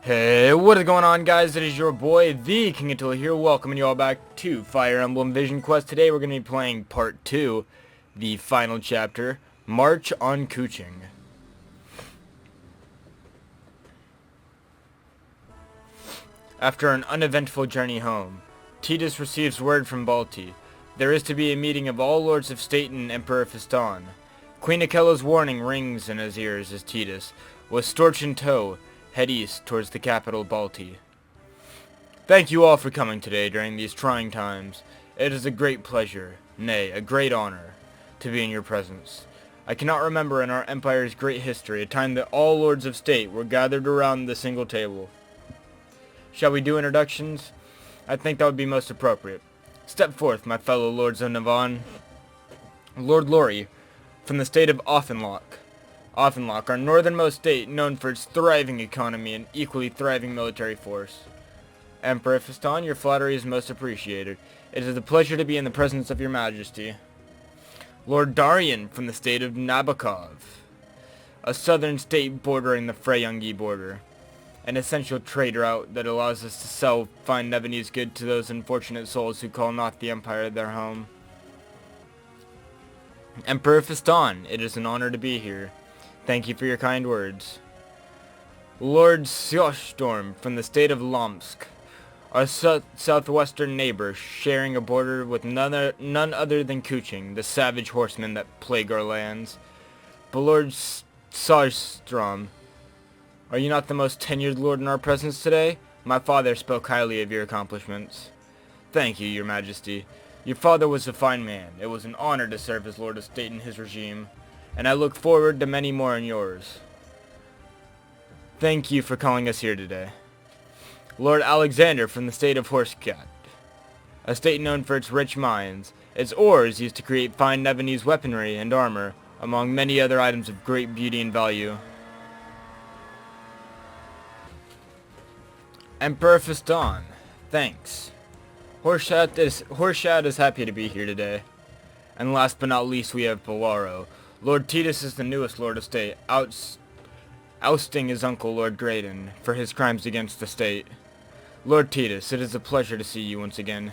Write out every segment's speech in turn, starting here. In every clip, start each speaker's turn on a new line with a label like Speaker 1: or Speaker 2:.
Speaker 1: Hey, what is going on, guys? It is your boy, the King Attila here, welcoming you all back to Fire Emblem Vision Quest. Today we're going to be playing Part 2, the final chapter, March on Kuching. After an uneventful journey home, Titus receives word from Balti. There is to be a meeting of all Lords of State and Emperor Fiston. Queen Akella's warning rings in his ears as Titus, with Storch in tow, head east towards the capital Balti. Thank you all for coming today during these trying times. It is a great pleasure, nay, a great honor, to be in your presence. I cannot remember in our Empire's great history a time that all Lords of State were gathered around the single table. Shall we do introductions? I think that would be most appropriate. Step forth, my fellow Lords of Nevan. Lord Lori, from the state of Offenlock, our northernmost state, known for its thriving economy and equally thriving military force. Emperor Fiston, your flattery is most appreciated. It is a pleasure to be in the presence of your majesty. Lord Darien, from the state of Nabokov, a southern state bordering the Freyungi border. An essential trade route that allows us to sell fine Nevanese goods to those unfortunate souls who call not the Empire their home. Emperor Fiston, it is an honor to be here. Thank you for your kind words. Lord Sjostorm, from the state of Lomsk, our southwestern neighbor, sharing a border with none other than Kuching, the savage horsemen that plague our lands. But Lord Sjostrom, are you not the most tenured lord in our presence today? My father spoke highly of your accomplishments. Thank you, your majesty. Your father was a fine man. It was an honor to serve as Lord of State in his regime, and I look forward to many more in yours. Thank you for calling us here today. Lord Alexander from the state of Horskat, a state known for its rich mines, its ores used to create fine Nevanese weaponry and armor, among many other items of great beauty and value. Emperor Fiston, thanks. Horshat is happy to be here today. And last but not least, we have Belaro. Lord Titus is the newest Lord of State, ousting his uncle Lord Gradin for his crimes against the state. Lord Titus, it is a pleasure to see you once again.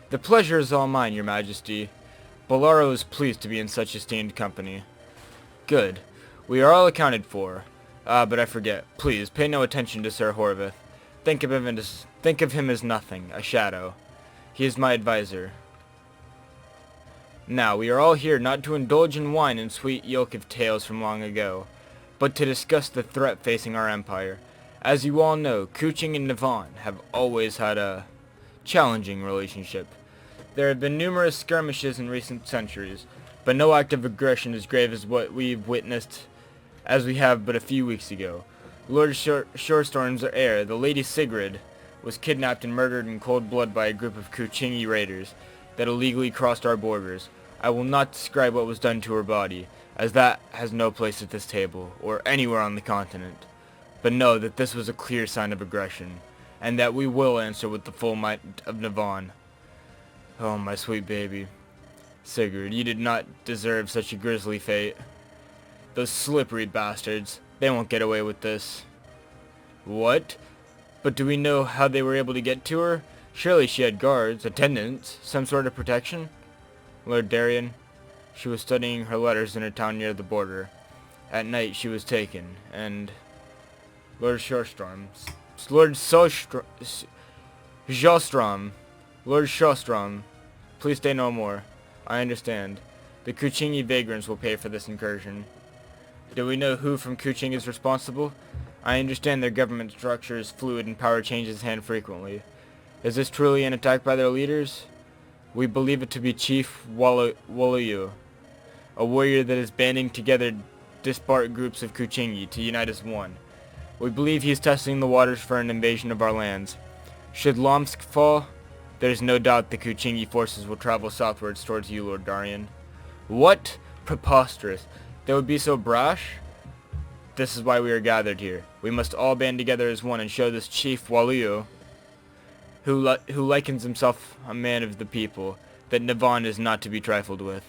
Speaker 1: The pleasure is all mine, your majesty. Belaro is pleased to be in such esteemed company. Good. We are all accounted for. But I forget. Please, pay no attention to Sir Horvath. Think of him as nothing, a shadow. He is my advisor. Now, we are all here not to indulge in wine and sweet yolk of tales from long ago, but to discuss the threat facing our empire. As you all know, Kuching and Nevan have always had a challenging relationship. There have been numerous skirmishes in recent centuries, but no act of aggression as grave as what we've witnessed as we have but a few weeks ago. Lord Shorestorm's heir, the Lady Sigrid, was kidnapped and murdered in cold blood by a group of Kuchingi raiders that illegally crossed our borders. I will not describe what was done to her body, as that has no place at this table, or anywhere on the continent. But know that this was a clear sign of aggression, and that we will answer with the full might of Nevan. Oh, my sweet baby. Sigrid, you did not deserve such a grisly fate. Those slippery bastards, they won't get away with this. What? But do we know how they were able to get to her? Surely she had guards, attendants, some sort of protection? Lord Darien, she was studying her letters in a town near the border. At night she was taken, and Lord Sjostrom, please say no more. I understand. The Kuchingi vagrants will pay for this incursion. Do we know who from Kuching is responsible? I understand their government structure is fluid and power changes hands frequently. Is this truly an attack by their leaders? We believe it to be Chief Waluyu, a warrior that is banding together disparate groups of Kuchingi to unite as one. We believe he is testing the waters for an invasion of our lands. Should Lomsk fall, there is no doubt the Kuchingi forces will travel southwards towards you, Lord Darien. What? Preposterous. They would be so brash? This is why we are gathered here. We must all band together as one and show this Chief Waluyu, who likens himself a man of the people, that Nevan is not to be trifled with.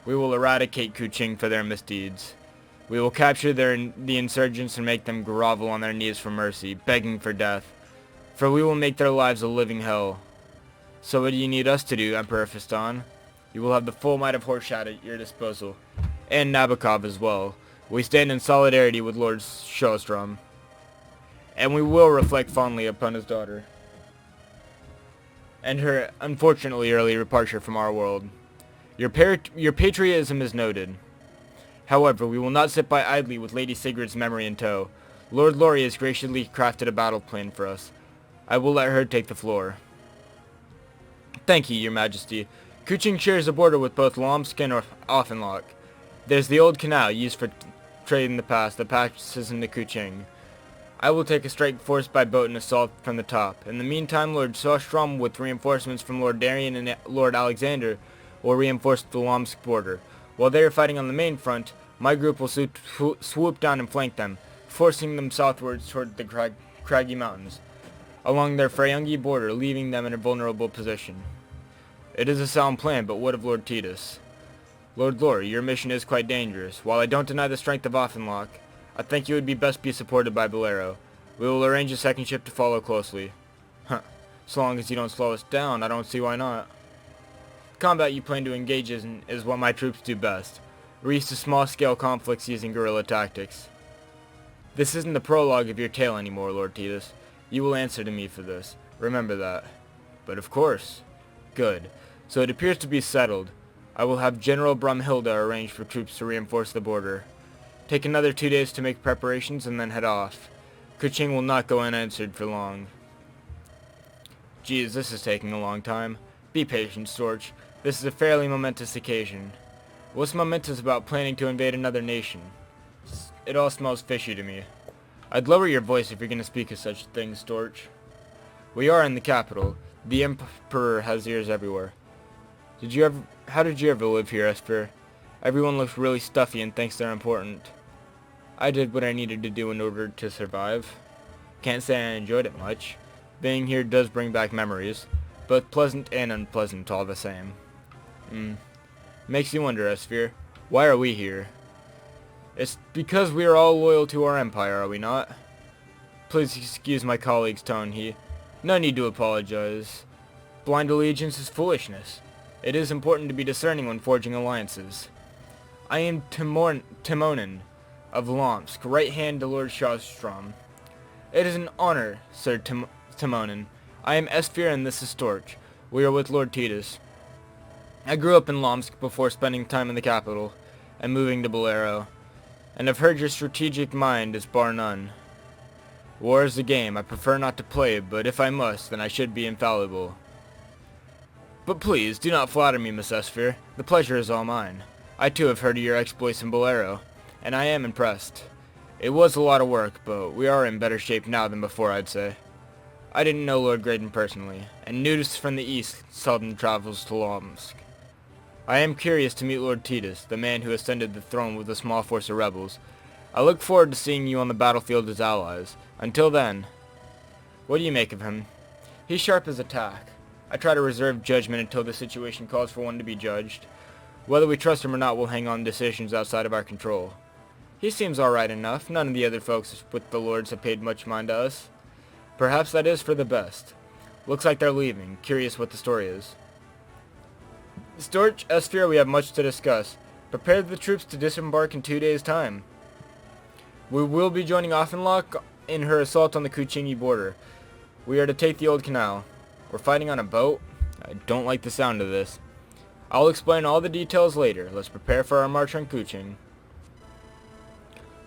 Speaker 1: We will eradicate Kuching for their misdeeds. We will capture the insurgents and make them grovel on their knees for mercy, begging for death. For we will make their lives a living hell. So what do you need us to do, Emperor Fiston? You will have the full might of Horseshadow at your disposal, and Nabokov as well. We stand in solidarity with Lord Shostrom, and we will reflect fondly upon his daughter, and her unfortunately early departure from our world. Your patriotism is noted. However, we will not sit by idly with Lady Sigurd's memory in tow. Lord Lori has graciously crafted a battle plan for us. I will let her take the floor. Thank you, Your Majesty. Kuching shares the border with both Lomsk and Offenloch. There's the old canal used for trade in the past that passes into Kuching. I will take a strike force by boat and assault from the top. In the meantime, Lord Sostrom, with reinforcements from Lord Darien and Lord Alexander, will reinforce the Lomsk border. While they are fighting on the main front, my group will swoop down and flank them, forcing them southwards toward the craggy mountains, along their Freyungi border, leaving them in a vulnerable position. It is a sound plan, but what of Lord Titus? Lord Lori, your mission is quite dangerous. While I don't deny the strength of Offenloch, I think you would be best be supported by Belaro. We will arrange a second ship to follow closely. Huh. So long as you don't slow us down, I don't see why not. Combat you plan to engage in is what my troops do best. We're used to small-scale conflicts using guerrilla tactics. This isn't the prologue of your tale anymore, Lord Titus. You will answer to me for this. Remember that. But of course. Good. So it appears to be settled. I will have General Brumhilda arrange for troops to reinforce the border. Take another 2 days to make preparations and then head off. Kuching will not go unanswered for long. Geez, this is taking a long time. Be patient, Storch. This is a fairly momentous occasion. What's momentous about planning to invade another nation? It all smells fishy to me. I'd lower your voice if you're going to speak of such things, Storch. We are in the capital. The Emperor has ears everywhere. How did you ever live here, Esper? Everyone looks really stuffy and thinks they're important. I did what I needed to do in order to survive. Can't say I enjoyed it much. Being here does bring back memories, both pleasant and unpleasant all the same. Makes you wonder, Esper. Why are we here? It's because we are all loyal to our empire, are we not? Please excuse my colleague's tone, No need to apologize. Blind allegiance is foolishness. It is important to be discerning when forging alliances. I am Timonin of Lomsk, right hand to Lord Shostrom. It is an honor, Sir Timonin. I am Esper and this is Storch. We are with Lord Titus. I grew up in Lomsk before spending time in the capital and moving to Belaro, and I've heard your strategic mind is bar none. War is a game. I prefer not to play, but if I must, then I should be infallible. But please, do not flatter me, Miss Esper. The pleasure is all mine. I too have heard of your exploits in Belaro, and I am impressed. It was a lot of work, but we are in better shape now than before, I'd say. I didn't know Lord Gradin personally, and news from the east seldom travels to Lomsk. I am curious to meet Lord Titus, the man who ascended the throne with a small force of rebels. I look forward to seeing you on the battlefield as allies. Until then, what do you make of him? He's sharp as a tack. I try to reserve judgment until the situation calls for one to be judged. Whether we trust him or not will hang on decisions outside of our control. He seems alright enough. None of the other folks with the lords have paid much mind to us. Perhaps that is for the best. Looks like they're leaving. Curious what the story is. Storch, Esper, we have much to discuss. Prepare the troops to disembark in 2 days' time. We will be joining Offenloch in her assault on the Kuchingi border. We are to take the old canal. We're fighting on a boat? I don't like the sound of this. I'll explain all the details later. Let's prepare for our march on Kuching.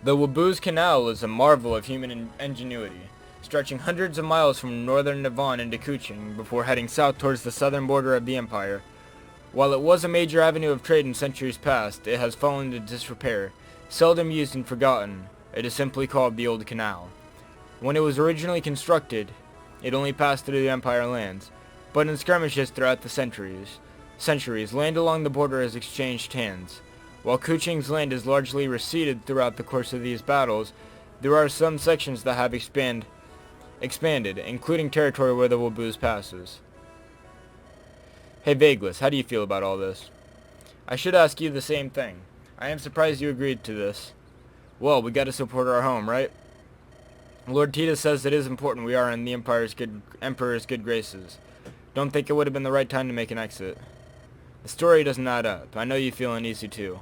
Speaker 1: The Wabuz Canal is a marvel of human ingenuity, stretching hundreds of miles from northern Nevan into Kuching before heading south towards the southern border of the empire. While it was a major avenue of trade in centuries past, it has fallen into disrepair. Seldom used and forgotten, it is simply called the Old Canal. When it was originally constructed, it only passed through the Empire lands, but in skirmishes throughout the centuries, land along the border has exchanged hands. While Kuching's land has largely receded throughout the course of these battles, there are some sections that have expanded, including territory where the Wabuz passes. Hey Vageless, how do you feel about all this? I should ask you the same thing. I am surprised you agreed to this. Well, we gotta support our home, right? Lord Tita says it is important we are in the Emperor's good graces. Don't think it would have been the right time to make an exit. The story doesn't add up. I know you feel uneasy too.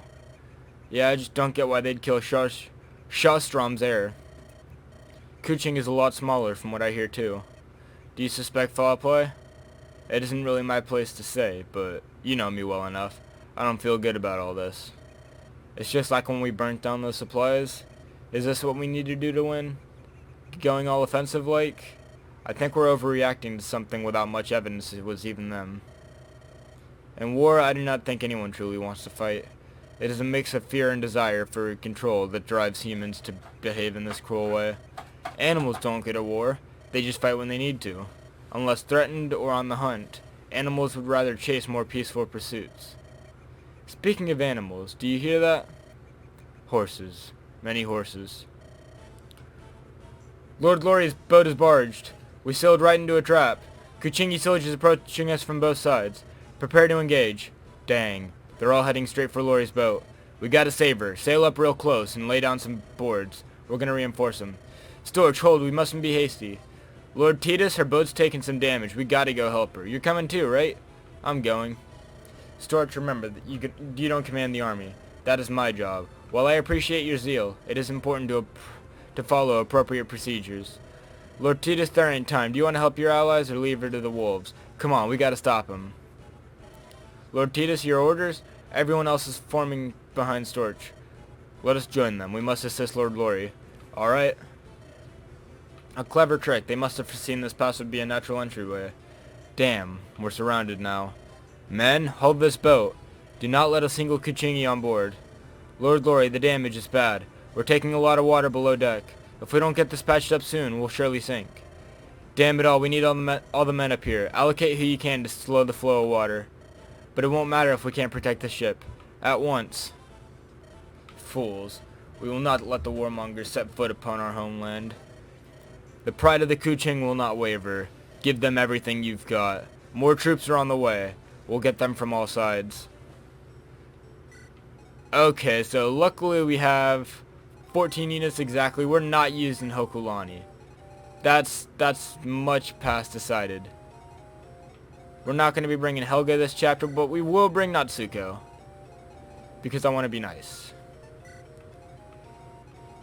Speaker 1: Yeah, I just don't get why they'd kill Shastrom's heir. Kuching is a lot smaller from what I hear too. Do you suspect foul play? It isn't really my place to say, but you know me well enough. I don't feel good about all this. It's just like when we burnt down those supplies. Is this what we need to do to win? Going all offensive like? I think we're overreacting to something without much evidence it was even them. In war, I do not think anyone truly wants to fight. It is a mix of fear and desire for control that drives humans to behave in this cruel way. Animals don't go to war. They just fight when they need to. Unless threatened or on the hunt, animals would rather chase more peaceful pursuits. Speaking of animals, do you hear that? Horses. Many horses. Lord Lori's boat is barged. We sailed right into a trap. Kuchingi soldiers approaching us from both sides. Prepare to engage. Dang. They're all heading straight for Lori's boat. We gotta save her. Sail up real close and lay down some boards. We're gonna reinforce them. Storch, hold. We mustn't be hasty. Lord Titus, her boat's taking some damage. We gotta go help her. You're coming too, right? I'm going. Storch, remember that you don't command the army. That is my job. While I appreciate your zeal, it is important to follow appropriate procedures. Lord Titus, there ain't time. Do you want to help your allies or leave her to the wolves? Come on, we gotta stop them. Lord Titus, your orders? Everyone else is forming behind Storch. Let us join them. We must assist Lord Lori. Alright. A clever trick. They must have foreseen this pass would be a natural entryway. Damn, we're surrounded now. Men, hold this boat. Do not let a single Kuchingi on board. Lord Lori, the damage is bad. We're taking a lot of water below deck. If we don't get this patched up soon, we'll surely sink. Damn it all, we need all the men up here. Allocate who you can to slow the flow of water. But it won't matter if we can't protect the ship. At once. Fools. We will not let the warmongers set foot upon our homeland. The pride of the Kuching will not waver. Give them everything you've got. More troops are on the way. We'll get them from all sides. Okay, so luckily we have 14 units exactly. We're not using Hokulani. That's much past decided. We're not going to be bringing Helga this chapter, but we will bring Natsuko. Because I want to be nice.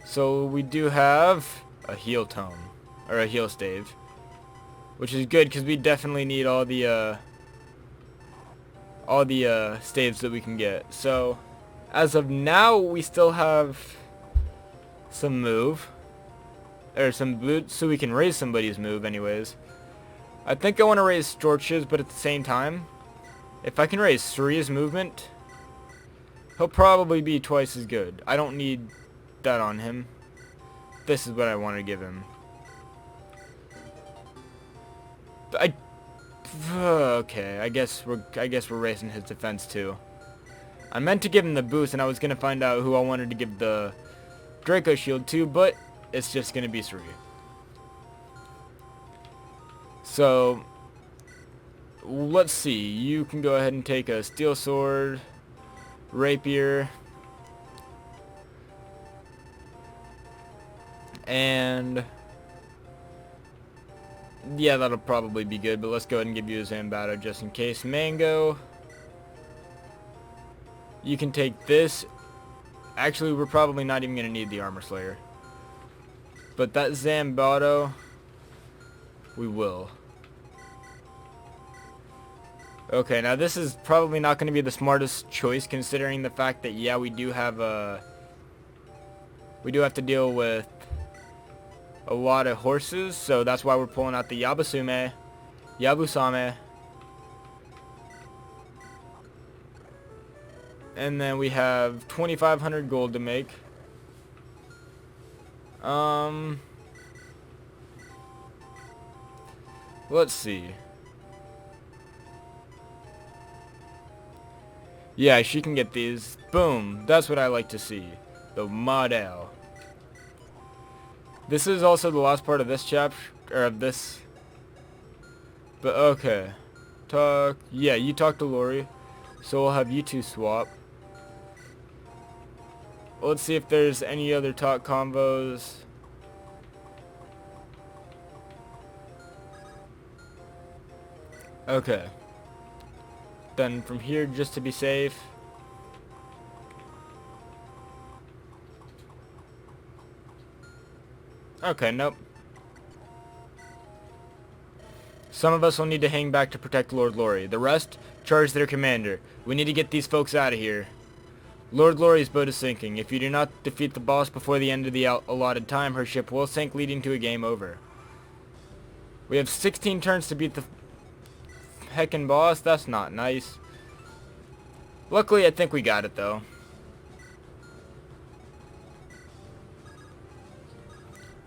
Speaker 1: So we do have a heal tome. Or a heal stave. Which is good because we definitely need all the staves that we can get. So as of now, we still have some move. Or some boots, so we can raise somebody's move anyways. I think I want to raise Storch's, but at the same time, if I can raise Surya's movement, he'll probably be twice as good. I don't need that on him. This is what I want to give him. Okay, I guess we're raising his defense too. I meant to give him the boost, and I was gonna find out who I wanted to give the Draco shield to, but it's just gonna be Surya. So let's see. You can go ahead and take a steel sword, rapier, and yeah, that'll probably be good, but let's go ahead and give you a Zambato just in case. Mango, you can take this. Actually, we're probably not even going to need the Armor Slayer. But that Zambato, we will. Okay, now this is probably not going to be the smartest choice considering the fact that, yeah, we do have to deal with a lot of horses, so that's why we're pulling out the Yabusame. And then we have 2,500 gold to make. Let's see. Yeah, she can get these. Boom. That's what I like to see. The model. This is also the last part of this chapter, or of this. But okay. Yeah, you talk to Lori. So we'll have you two swap. Let's see if there's any other talk combos. Okay. Then from here, just to be safe. Okay, nope. Some of us will need to hang back to protect Lord Lori. The rest, charge their commander. We need to get these folks out of here. Lord Lori's boat is sinking. If you do not defeat the boss before the end of the allotted time, her ship will sink, leading to a game over. We have 16 turns to beat the heckin' boss. That's not nice. Luckily, I think we got it, though.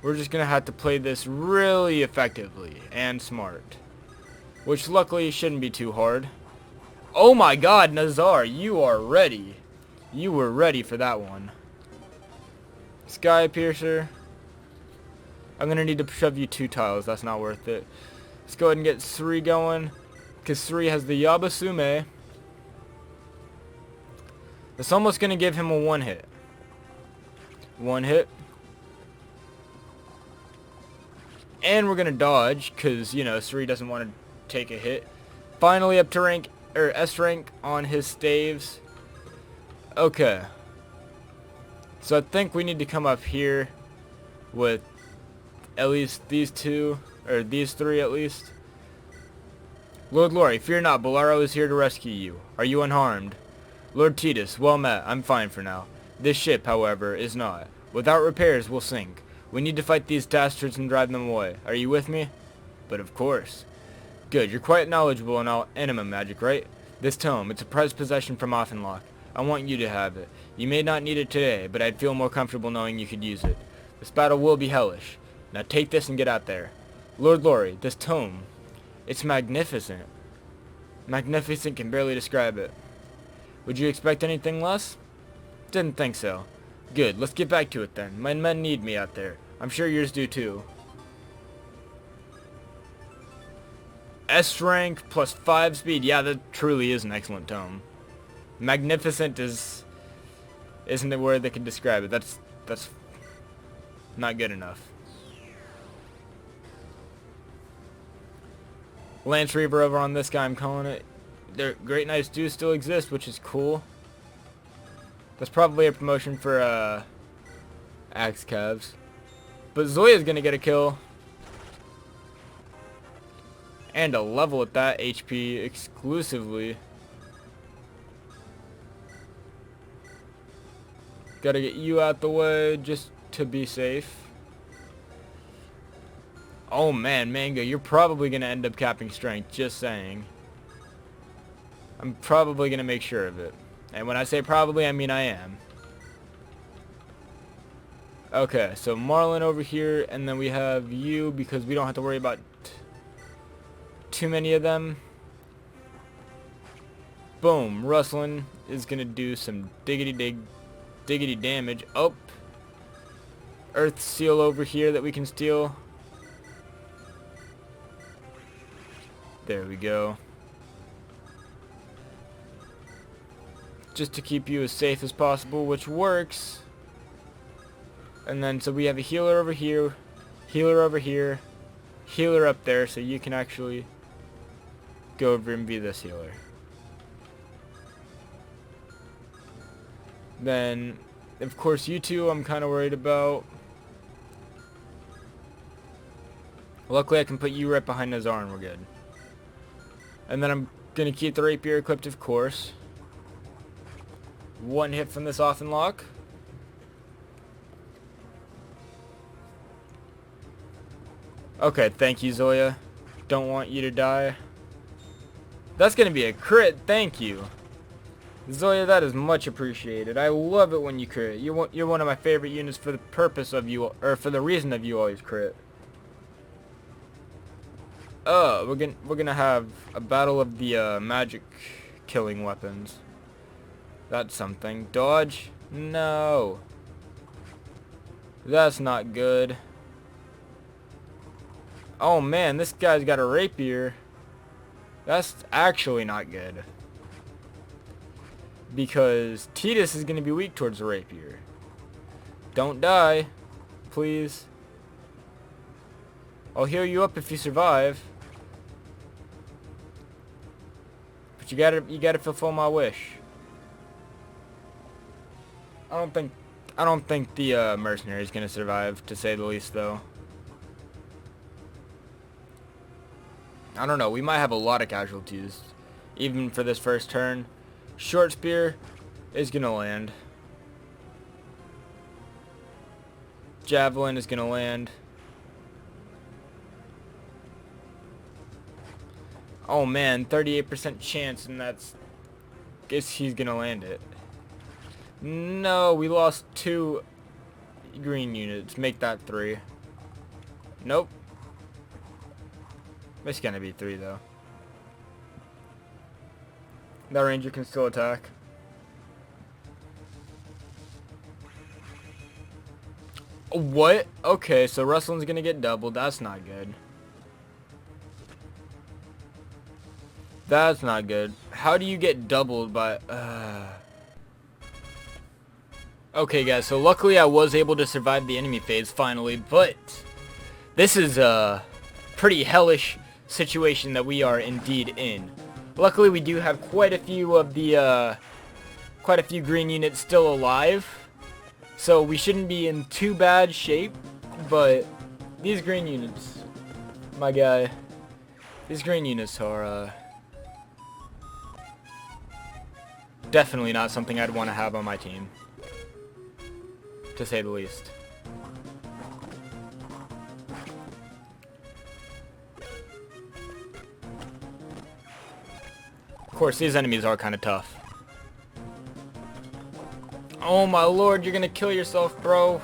Speaker 1: We're just gonna have to play this really effectively and smart. Which luckily shouldn't be too hard. Oh my god, Nazar, you are ready. You were ready for that one. Sky Piercer. I'm gonna need to shove you 2 tiles. That's not worth it. Let's go ahead and get Sri going. Because Sri has the Yabasume. That's almost gonna give him a 1 hit. 1 hit. And we're gonna dodge, because, you know, Sri doesn't want to take a hit. Finally up to rank, or S rank on his staves. Okay. So I think we need to come up here with at least these 2, or these 3 at least. Lord Lori, fear not, Belaro is here to rescue you. Are you unharmed? Lord Titus, well met, I'm fine for now. This ship, however, is not. Without repairs, we'll sink. We need to fight these dastards and drive them away. Are you with me? But of course. Good, you're quite knowledgeable in anima magic, right? This tome, it's a prized possession from Offenlock. I want you to have it. You may not need it today, but I'd feel more comfortable knowing you could use it. This battle will be hellish. Now take this and get out there. Lord Lori, this tome, it's magnificent. Magnificent can barely describe it. Would you expect anything less? Didn't think so. Good, let's get back to it then. My men need me out there. I'm sure yours do too. S rank plus 5 speed. Yeah, that truly is an excellent tome. Magnificent isn't the word that can describe it. That's not good enough. Lance Reaver over on this guy, I'm calling it. Their Great Knights do still exist, which is cool. That's probably a promotion for Axe Calves. But Zoya's gonna get a kill. And a level at that HP exclusively. Gotta get you out the way just to be safe. Oh man, Mango, you're probably gonna end up capping strength, just saying. I'm probably gonna make sure of it. And when I say probably, I mean I am. Okay, so Marlin over here, and then we have you, because we don't have to worry about too many of them. Boom, Rustlin is gonna do some diggity damage. Oh, Earth Seal over here that we can steal. There we go. Just to keep you as safe as possible, which works. And then so we have a healer over here, healer over here, healer up there, so you can actually go over and be this healer. Then, of course, you two I'm kind of worried about. Luckily I can put you right behind Nazar and we're good. And then I'm going to keep the rapier equipped, of course. 1 hit from this Offenlock. Okay, thank you, Zoya. Don't want you to die. That's going to be a crit, thank you. Zoya, that is much appreciated. I love it when you crit. You're one of my favorite units for the purpose of you, or for the reason of you always crit. We're gonna have a battle of the magic killing weapons. That's something. Dodge? No. That's not good. Oh man, this guy's got a rapier. That's actually not good. Because Titus is gonna be weak towards the rapier. Don't die. Please. I'll heal you up if you survive. But you gotta fulfill my wish. I don't think the mercenary is gonna survive, to say the least, though. I don't know. We might have a lot of casualties, even for this first turn. Short spear is gonna land. Javelin is gonna land. Oh man, 38% chance, and that's... Guess he's gonna land it. No, we lost 2 green units. Make that 3. Nope. It's gonna be 3 though. That ranger can still attack. What? Okay, so Rustlin's gonna get doubled. That's not good. That's not good. How do you get doubled by... Okay, guys, so luckily I was able to survive the enemy phase finally, but this is a pretty hellish situation that we are indeed in. Luckily, we do have quite a few of the green units still alive, so we shouldn't be in too bad shape. But these green units, my guy, these green units are definitely not something I'd want to have on my team, to say the least. Of course, these enemies are kind of tough. Oh my lord, you're gonna kill yourself, bro.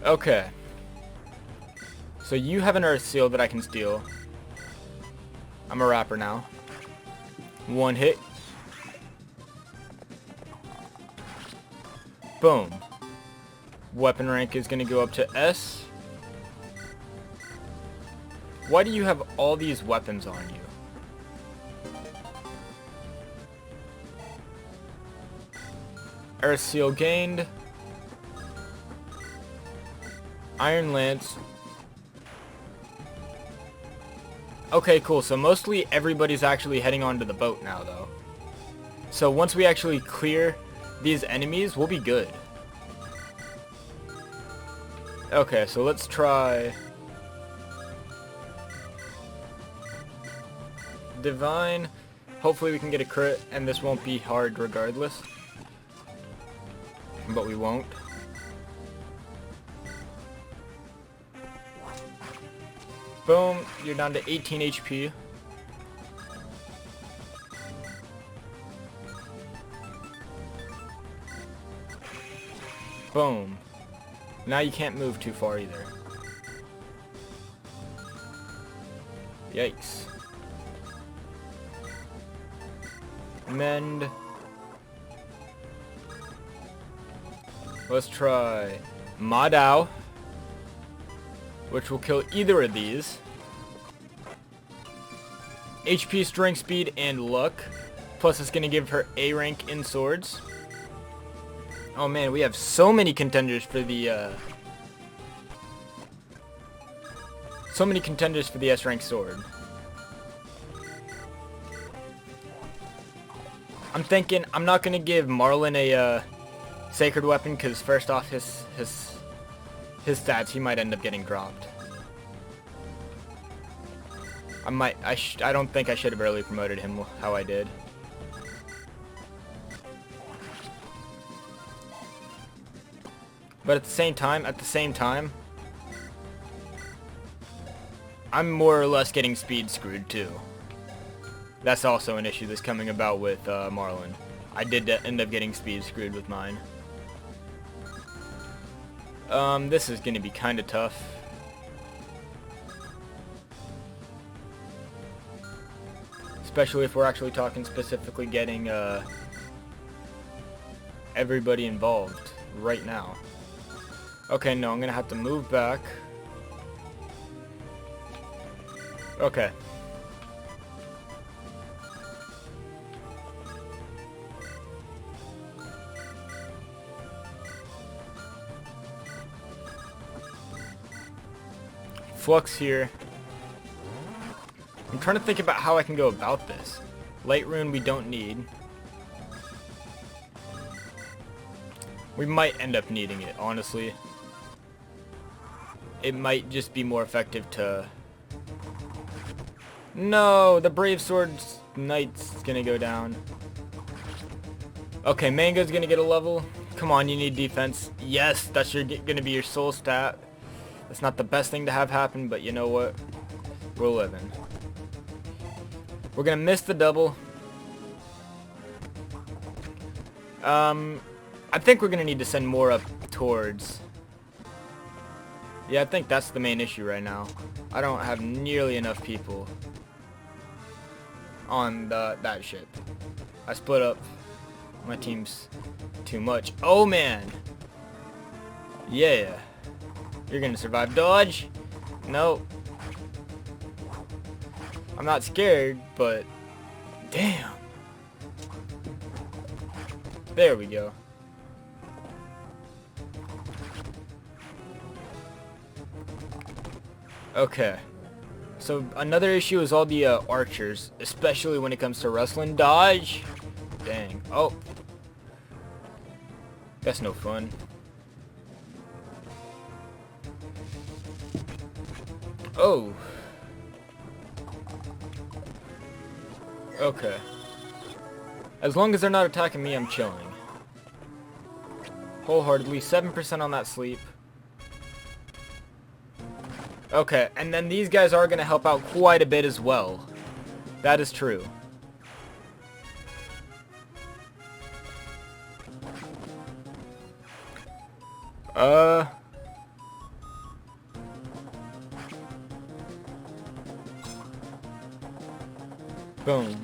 Speaker 1: Okay. So you have an earth seal that I can steal. I'm a rapper now. 1 hit. Boom. Weapon rank is gonna go up to S. Why do you have all these weapons on you? Earth seal gained. Iron lance. Okay, cool. So mostly everybody's actually heading onto the boat now, though. So once we actually clear these enemies, we'll be good. Okay, so let's try Divine. Hopefully we can get a crit, and this won't be hard regardless. But we won't. Boom, you're down to 18 HP. Boom. Now you can't move too far either. Yikes. Mend. Let's try Madao, which will kill either of these. HP, strength, speed, and luck. Plus it's going to give her A rank in swords. Oh man, we have so many contenders for the S rank sword. I'm thinking I'm not going to give Marlin a sacred weapon, because first off, his stats, he might end up getting dropped. I don't think I should have early promoted him how I did. But at the same time, I'm more or less getting speed screwed too. That's also an issue that's coming about with Marlin. I did end up getting speed screwed with mine. This is going to be kind of tough. Especially if we're actually talking specifically getting everybody involved right now. Okay, no, I'm going to have to move back. Okay. Flux here. I'm trying to think about how I can go about this. Light rune we don't need. We might end up needing it, honestly. It might just be more effective to... No, the Brave Sword's Knight's gonna go down. Okay, Mango's gonna get a level. Come on, you need defense. Yes, that's gonna be your soul stat. That's not the best thing to have happen, but you know what? We're living. We're gonna miss the double. I think we're gonna need to send more up towards... Yeah, I think that's the main issue right now. I don't have nearly enough people on that ship. I split up. My team's too much. Oh man! Yeah. You're gonna survive. Dodge! Nope. I'm not scared, but... Damn! There we go. Okay. So another issue is all the archers, especially when it comes to wrestling. Dodge! Dang. Oh. That's no fun. Oh. Okay. As long as they're not attacking me, I'm chilling. Wholeheartedly. 7% on that sleep. Okay, and then these guys are going to help out quite a bit as well. That is true. Boom.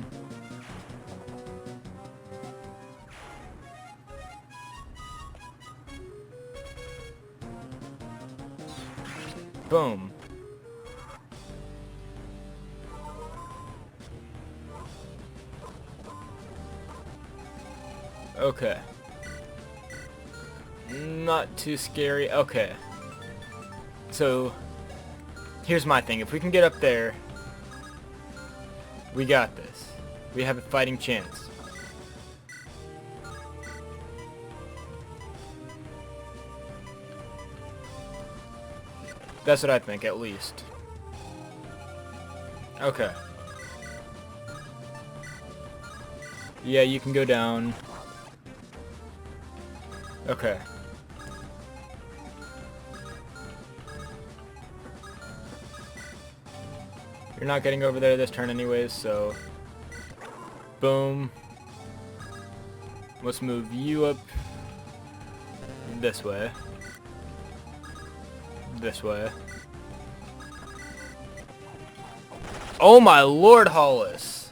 Speaker 1: Boom. Okay. Not too scary. Okay. So, here's my thing. If we can get up there, we got this. We have a fighting chance. That's what I think, at least. Okay. Yeah, you can go down. Okay. You're not getting over there this turn anyways, so... Boom. Let's move you up this way. This way. Oh my lord, Hollis!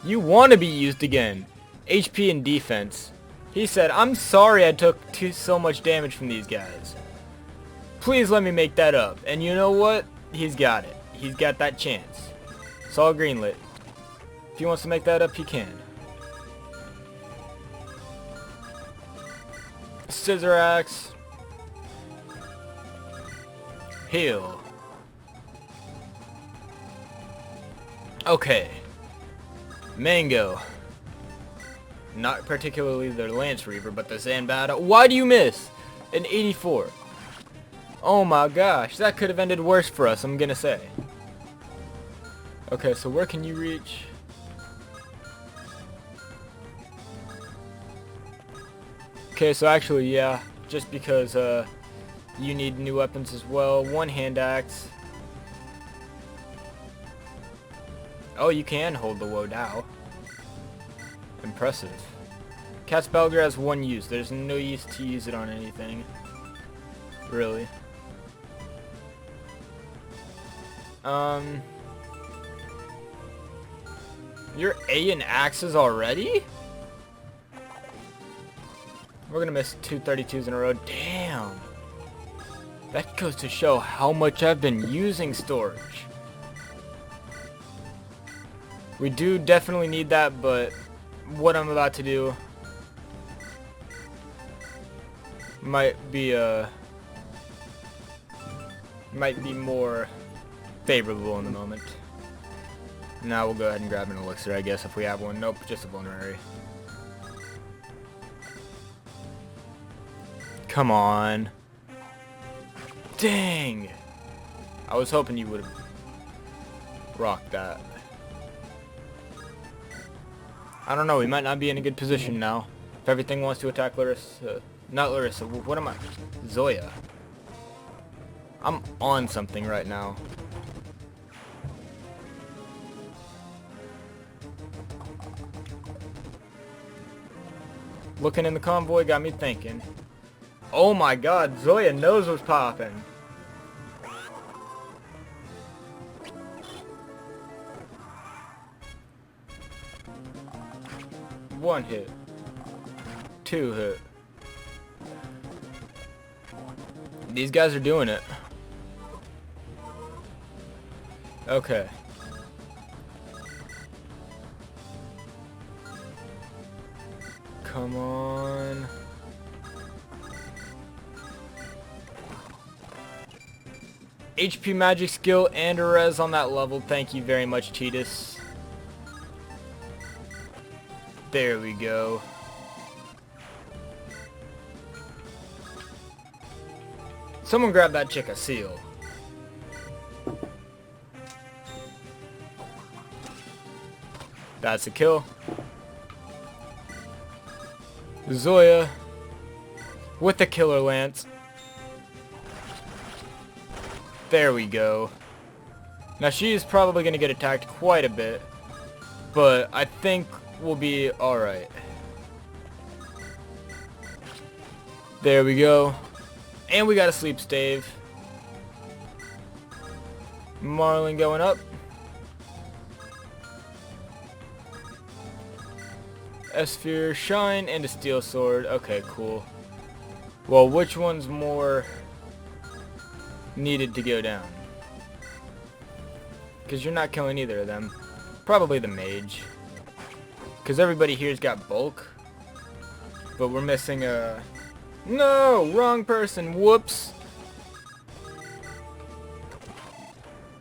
Speaker 1: You want to be used again. HP and defense. He said, I'm sorry I took so much damage from these guys. Please let me make that up. And you know what? He's got it. He's got that chance. It's all greenlit. If he wants to make that up, he can. Scissor axe. Heal. Okay. Mango. Not particularly the Lance Reaver, but the Zanbada. Why do you miss? An 84. Oh my gosh, that could have ended worse for us, I'm gonna say. Okay, so where can you reach? Okay, so actually, yeah, just because you need new weapons as well. One hand axe. Oh, you can hold the Wodao. Impressive. Cat's Belger has one use. There's no use to use it on anything. Really. You're A in axes already? We're gonna miss 232s in a row. Damn. That goes to show how much I've been using Storch. We do definitely need that, but what I'm about to do might be more favorable in the moment. Now we'll go ahead and grab an elixir, I guess, if we have one. Nope, just a vulnerary. Come on. Dang! I was hoping you would have rocked that. I don't know, we might not be in a good position now. If everything wants to attack Larissa. Not Larissa, what am I? Zoya. I'm on something right now. Looking in the convoy got me thinking. Oh my god, Zoya knows what's popping. One hit. Two hit. These guys are doing it. Okay. Come on. HP magic skill and a res on that level. Thank you very much, Titus. There we go. Someone grab that chick a seal. That's a kill. Zoya with the killer lance. There we go. Now she is probably going to get attacked quite a bit, but I think we'll be alright. There we go. And we got a sleep stave. Marlin going up. Sphere, shine, and a steel sword. Okay, cool. Well, which one's more needed to go down? Because you're not killing either of them. Probably the mage. Because everybody here's got bulk. But we're missing a... No! Wrong person! Whoops!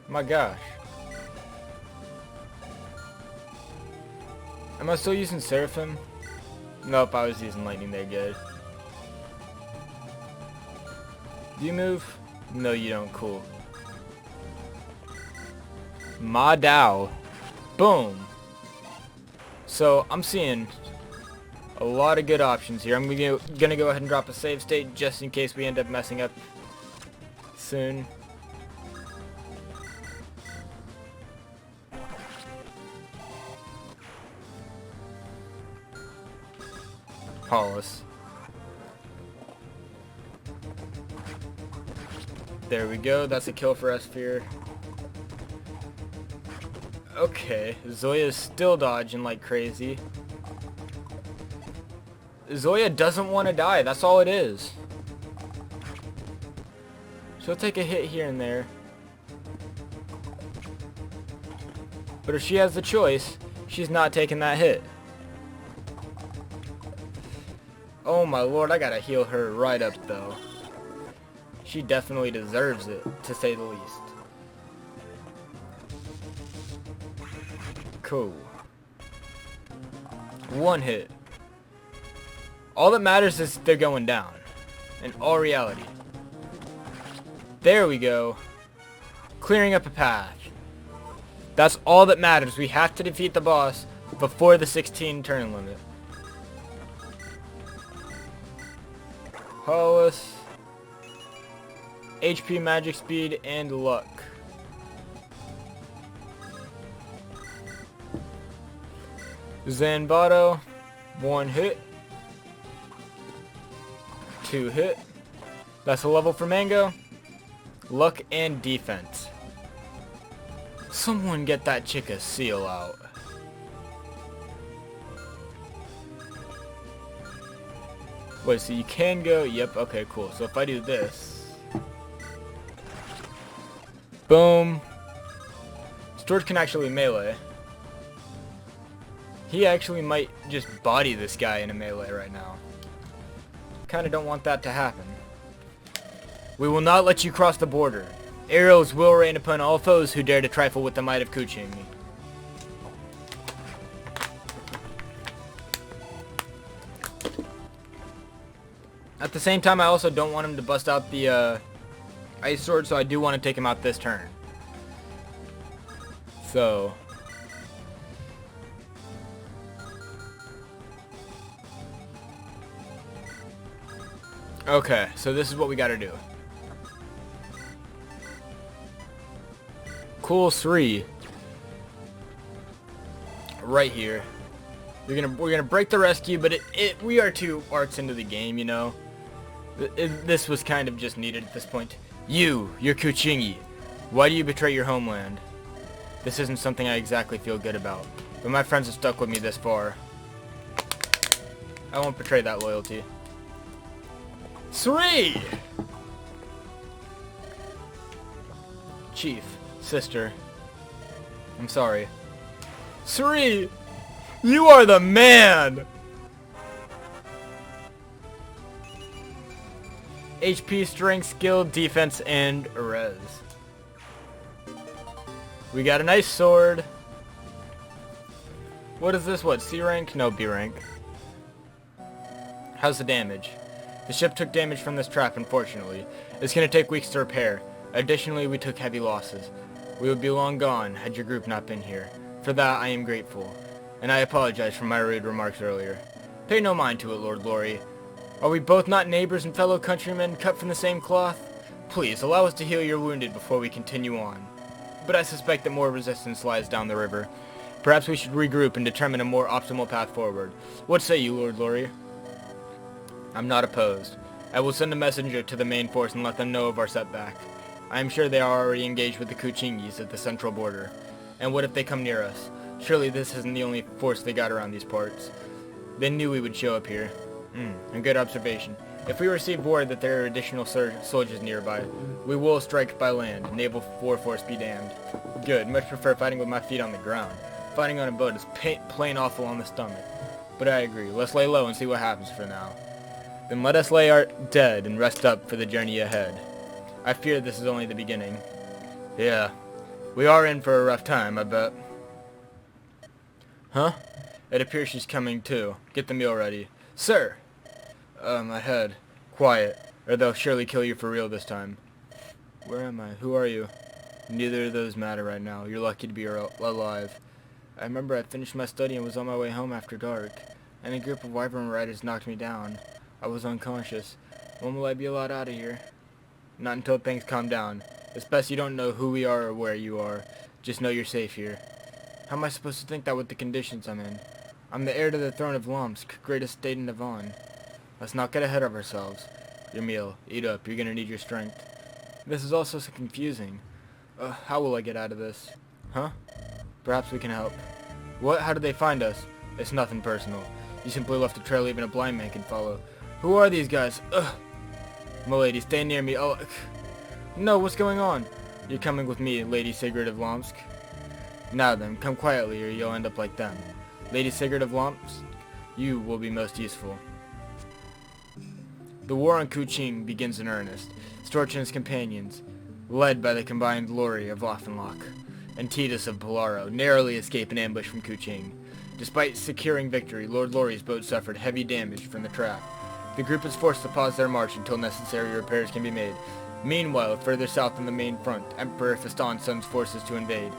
Speaker 1: My gosh. Am I still using Seraphim? Nope, I was using Lightning there, good. Do you move? No, you don't, cool. Ma Dao. Boom! So, I'm seeing a lot of good options here. I'm gonna go ahead and drop a save state just in case we end up messing up soon. Paulus. There we go, that's a kill for Sphere. Okay, Zoya's still dodging like crazy. Zoya doesn't want to die, that's all it is. She'll take a hit here and there. But if she has the choice, she's not taking that hit. Oh my lord, I gotta heal her right up though. She definitely deserves it, to say the least. Cool. One hit. All that matters is they're going down. In all reality. There we go. Clearing up a path. That's all that matters. We have to defeat the boss before the 16 turn limit. Hollis. HP, magic speed, and luck. Zanbato. One hit. Two hit. That's a level for Mango. Luck and defense. Someone get that chick a seal out. Wait, so you can go... Yep, okay, cool. So if I do this... Boom. Storch can actually melee. He actually might just body this guy in a melee right now. Kinda don't want that to happen. We will not let you cross the border. Arrows will rain upon all foes who dare to trifle with the might of Kuching. At the same time, I also don't want him to bust out the ice sword, so I do want to take him out this turn. So... okay, so this is what we gotta do. Cool 3. Right here. We're gonna break the rescue, but we are 2 arcs into the game, you know. This was kind of just needed at this point. You're Kuchingi. Why do you betray your homeland? This isn't something I exactly feel good about, but my friends have stuck with me this far. I won't betray that loyalty. 3! Chief, sister, I'm sorry. 3! You are the man! HP, strength, skill, defense, and res. We got a nice sword. What is this? What? C rank? No, B rank. How's the damage? The ship took damage from this trap, unfortunately. It's going to take weeks to repair. Additionally, we took heavy losses. We would be long gone had your group not been here. For that, I am grateful. And I apologize for my rude remarks earlier. Pay no mind to it, Lord Glory. Are we both not neighbors and fellow countrymen cut from the same cloth? Please, allow us to heal your wounded before we continue on. But I suspect that more resistance lies down the river. Perhaps we should regroup and determine a more optimal path forward. What say you, Lord Glory? I'm not opposed. I will send a messenger to the main force and let them know of our setback. I am sure they are already engaged with the Kuchingis at the central border. And what if they come near us? Surely this isn't the only force they got around these parts. They knew we would show up here. A good observation. If we receive word that there are additional soldiers nearby, we will strike by land. Naval war force be damned. Good. Much prefer fighting with my feet on the ground. Fighting on a boat is plain awful on the stomach. But I agree. Let's lay low and see what happens for now. Then let us lay our dead and rest up for the journey ahead. I fear this is only the beginning. Yeah. We are in for a rough time, I bet. Huh? It appears she's coming too. Get the meal ready. Sir! My head. Quiet, or they'll surely kill you for real this time. Where am I? Who are you? Neither of those matter right now. You're lucky to be alive. I remember I finished my study and was on my way home after dark, and a group of wyvern riders knocked me down. I was unconscious. When will I be allowed out of here? Not until things calm down. It's best you don't know who we are or where you are. Just know you're safe here. How am I supposed to think that with the conditions I'm in? I'm the heir to the throne of Lomsk, greatest state in Nevan. Let's not get ahead of ourselves. Your meal. Eat up. You're gonna need your strength. This is all so confusing. How will I get out of this? Huh? Perhaps we can help. What? How did they find us? It's nothing personal. You simply left a trail even a blind man can follow. Who are these guys? Ugh. Milady, stay near me. Oh, no, what's going on? You're coming with me, Lady Sigrid of Lomsk. Now then, come quietly or you'll end up like them. Lady Sigrid of Lomsk, you will be most useful. The war on Kuching begins in earnest. Storch and his companions, led by the combined glory of Offenloch and Titus of Belaro, narrowly escape an ambush from Kuching. Despite securing victory, Lord Lori's boat suffered heavy damage from the trap. The group is forced to pause their march until necessary repairs can be made. Meanwhile, further south on the main front, Emperor Fiston sends forces to invade.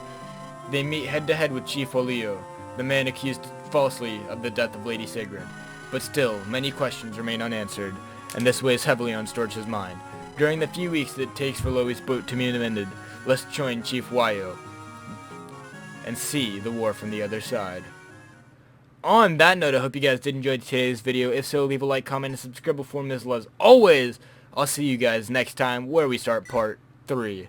Speaker 1: They meet head-to-head with Chief Olio, the man accused falsely of the death of Lady Sigrid. But still, many questions remain unanswered, and this weighs heavily on Storch's mind. During the few weeks that it takes for Loi's boat to be amended, let's join Chief Wayo and see the war from the other side. On that note, I hope you guys did enjoy today's video. If so, leave a like, comment, and subscribe for more. As always, I'll see you guys next time where we start part 3.